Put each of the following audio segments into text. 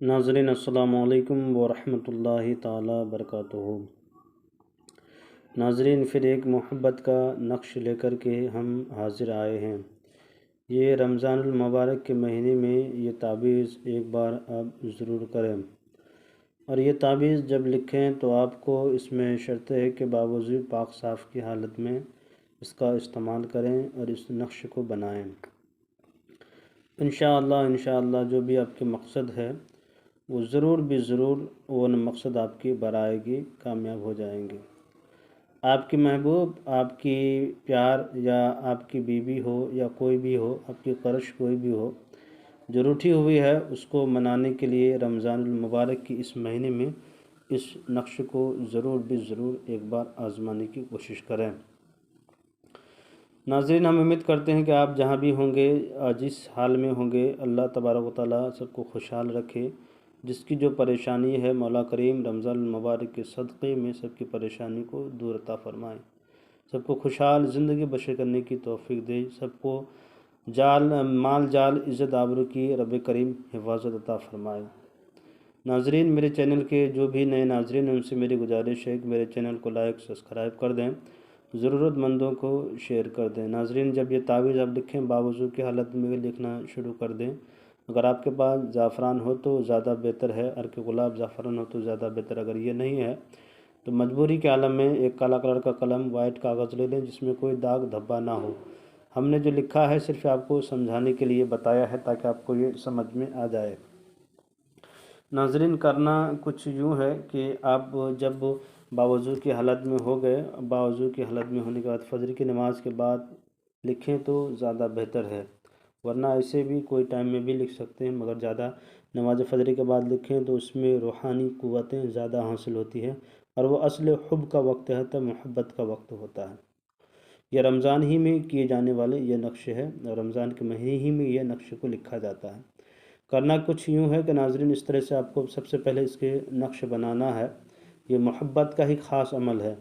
नाज़रीन अस्सलामु अलैकुम वरहमतुल्लाहि ताला बरकातुहू। नाज़रीन, फिर एक मोहब्बत का नक्श लेकर के हम हाज़िर आए हैं। ये रमज़ानुल मुबारक के महीने में ये ताबीज़ एक बार आप ज़रूर करें, और ये ताबीज़ जब लिखें तो आपको इसमें शर्त है कि बावजूद पाक साफ़ की हालत में इसका इस्तेमाल करें और इस नक्श को बनाएं। इंशाअल्लाह जो भी आपके मकसद है वो ज़रूर भी ज़रूर वो मकसद आपकी बराएगी, कामयाब हो जाएंगे। आपकी महबूब, आपकी प्यार, या आपकी बीवी हो या कोई भी हो, आपकी ख़र्श कोई भी हो जो रूठी हुई है, उसको मनाने के लिए रमज़ानुल मुबारक की इस महीने में इस नक्श को ज़रूर भी ज़रूर एक बार आज़माने की कोशिश करें। नाज़रीन, हम उम्मीद करते हैं कि आप जहाँ भी होंगे, जिस हाल में होंगे, अल्लाह तबारक व तआला सबको खुशहाल रखे। जिसकी जो परेशानी है, मौला करीम रमज़ान मुबारक के सदक़े में सबकी परेशानी को दूर अता फ़रमाए, सबको खुशहाल ज़िंदगी बसर करने की तौफ़ीक दे, सबको माल जाल इज़्ज़त आबरू की रब करीम हिफाज़त अता फ़रमाए। नाज़रीन, मेरे चैनल के जो भी नए नाज़रीन हैं उनसे मेरी गुजारिश है कि मेरे चैनल को लाइक सब्सक्राइब कर दें, ज़रूरतमंदों को शेयर कर दें। नाज़रीन, जब ये तावीज़ आप लिखें, बावज़ू की हालत में लिखना शुरू कर दें। अगर आपके पास ज़ाफ़रान हो तो ज़्यादा बेहतर है, अर्क गुलाब ज़ाफ़रान हो तो ज़्यादा बेहतर। अगर ये नहीं है तो मजबूरी के आलम में एक काला कलर का कलम, वाइट कागज़ ले लें जिसमें कोई दाग धब्बा ना हो। हमने जो लिखा है सिर्फ आपको समझाने के लिए बताया है ताकि आपको ये समझ में आ जाए। नाज़रीन, करना कुछ यूँ है कि आप जब बावज़ू की हालत में हो गए, बावज़ू की हालत में होने के बाद फ़जर की नमाज़ के बाद लिखें तो ज़्यादा बेहतर है, वरना ऐसे भी कोई टाइम में भी लिख सकते हैं, मगर ज़्यादा नमाज फ़जर के बाद लिखें तो उसमें रूहानी क़ुव्वतें ज़्यादा हासिल होती हैं, और वो असल हुब का वक्त है, तो मोहब्बत का वक्त होता है। यह रमज़ान ही में किए जाने वाले ये नक्श है, और रमज़ान के महीने ही में यह नक्श को लिखा जाता है। करना कुछ यूँ है कि नाज़रीन, इस तरह से आपको सबसे पहले इसके नक्श बनाना है। ये मोहब्बत का ही ख़ास अमल है।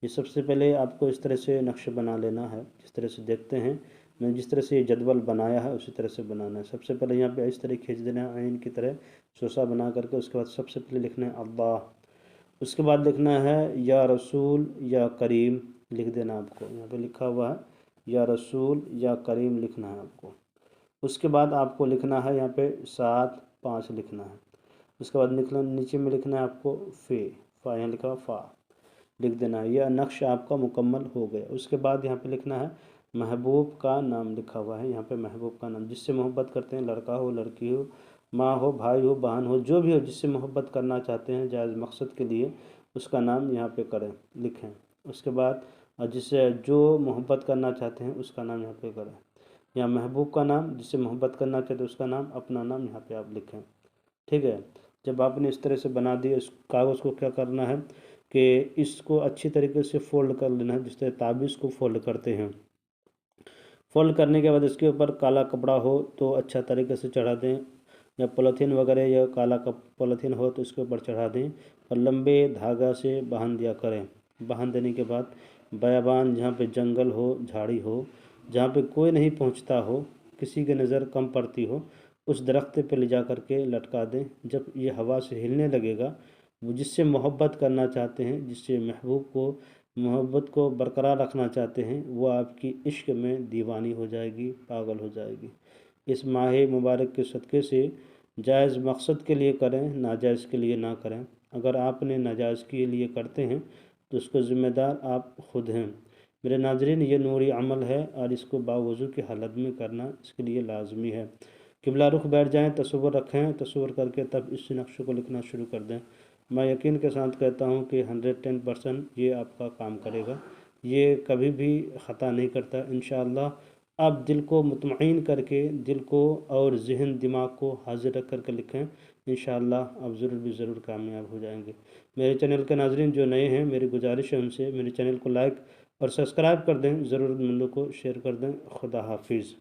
ये सबसे पहले आपको इस तरह से नक्श बना लेना है, जिस तरह से देखते हैं मैंने जिस तरह से ये जदवल बनाया है उसी तरह से बनाना है। सबसे पहले यहाँ पे इस तरह खींच देना है, आइन की तरह सोसा बना करके। उसके बाद सबसे पहले लिखना है अल्लाह। उसके बाद लिखना है या रसूल या करीम, लिख देना आपको। यहाँ पे लिखा हुआ है या रसूल या करीम, लिखना है आपको। उसके बाद आपको लिखना है यहाँ पे 7 5 लिखना है। उसके बाद लिखना, नीचे में लिखना है आपको फ़ा, यहाँ लिखा हुआ फ़ा, लिख देना है। यह नक्श आपका मुकम्मल हो गया। उसके बाद यहाँ पे लिखना है महबूब का नाम, लिखा हुआ है यहाँ पे महबूब का नाम, जिससे मोहब्बत करते हैं, लड़का हो, लड़की हो, माँ हो, भाई हो, बहन हो, जो भी हो, जिससे मोहब्बत करना चाहते हैं जायज़ मकसद के लिए, उसका नाम यहाँ पे करें, लिखें। उसके बाद जिससे जो मोहब्बत करना चाहते हैं उसका नाम यहाँ पे करें। यहाँ महबूब का नाम, जिससे मोहब्बत करना चाहते हैं उसका नाम, अपना नाम यहाँ पे आप लिखें। ठीक है। जब आपने इस तरह से बना दिया, इस कागज़ को क्या करना है कि इसको अच्छी तरीके से फ़ोल्ड कर लेना है, जिस तरह ताबीज़ को फ़ोल्ड करते हैं। फ़ोल्ड करने के बाद इसके ऊपर काला कपड़ा हो तो अच्छा तरीके से चढ़ा दें, या पॉलीथीन वगैरह या काला पॉलीथीन हो तो इसके ऊपर चढ़ा दें, और लंबे धागा से बांध दिया करें। बांध देने के बाद बयाबान, जहाँ पे जंगल हो, झाड़ी हो, जहाँ पे कोई नहीं पहुँचता हो, किसी की नज़र कम पड़ती हो, उस दरख्त पे ले जा कर के लटका दें। जब ये हवा से हिलने लगेगा, वो जिससे मोहब्बत करना चाहते हैं, जिससे महबूब को मोहब्बत को बरकरार रखना चाहते हैं, वो आपकी इश्क में दीवानी हो जाएगी, पागल हो जाएगी। इस माह मुबारक के सदक़े से जायज़ मकसद के लिए करें, नाजायज़ के लिए ना करें। अगर आपने नाजायज़ के लिए करते हैं तो उसको ज़िम्मेदार आप ख़ुद हैं। मेरे नाज़रीन, ये नूरी अमल है और इसको बावज़ू की हालत में करना इसके लिए लाजमी है। किबला रुख बैठ जाएँ, तसव्वुर रखें, तसव्वुर करके तब इस नक्श को लिखना शुरू कर दें। मैं यकीन के साथ कहता हूँ कि 110% ये आपका काम करेगा। ये कभी भी ख़ता नहीं करता। इंशाअल्लाह आप दिल को मुतमईन करके, दिल को और ज़हन दिमाग को हाज़िर रख कर के लिखें, इंशाअल्लाह आप ज़रूर भी ज़रूर कामयाब हो जाएंगे। मेरे चैनल के नाज़रीन जो नए हैं, मेरी गुजारिश है उनसे मेरे चैनल को लाइक और सब्सक्राइब कर दें, ज़रूरतमंदों को शेयर कर दें। खुदा हाफिज़।